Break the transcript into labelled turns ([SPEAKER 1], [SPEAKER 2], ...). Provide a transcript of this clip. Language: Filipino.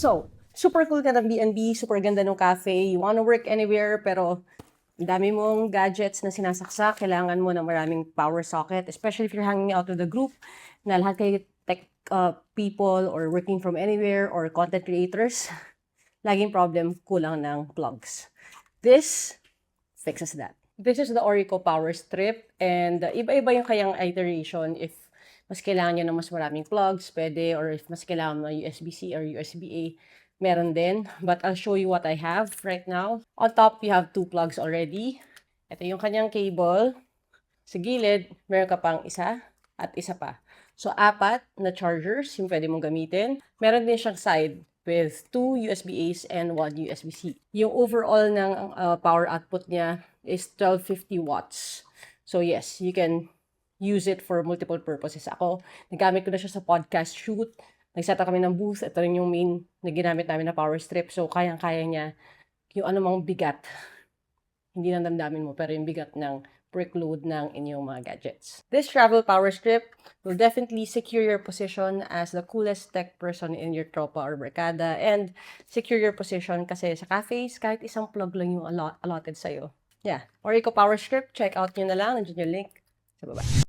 [SPEAKER 1] So, super cool ka ng B&B, super ganda ng cafe, you wanna work anywhere, pero ang dami mong gadgets na sinasaksak, kailangan mo ng maraming power socket, especially if you're hanging out with a group na lahat kayo tech people or working from anywhere or content creators. Laging problem, kulang ng plugs. This fixes that. This is the Orico Power Strip and iba-iba yung kayang iteration if mas kailangan nyo ng mas maraming plugs, pwede, or if mas kailangan mo ng USB-C or USB-A, meron din. But I'll show you what I have right now. On top, you have 2 plugs already. Ito yung kanyang cable. Sa gilid, meron ka pang isa at isa pa. So, 4 na chargers yung pwede mong gamitin. Meron din siyang side with 2 USB-As and 1 USB-C. Yung overall ng power output niya is 1250 watts. So, yes, you can use it for multiple purposes. Ako, nagamit ko na siya sa podcast shoot. Nag-set up kami ng booth. Ito rin yung main na ginamit namin na power strip. So, kayang-kaya niya yung anumang bigat. Hindi na damdamin mo, pero yung bigat ng brick load ng inyong mga gadgets. This travel power strip will definitely secure your position as the coolest tech person in your tropa or barkada and secure your position kasi sa cafes, kahit isang plug lang yung allotted sa'yo. Yeah. Orico Power Strip, check out nyo na lang. Nandiyan yung link sa baba.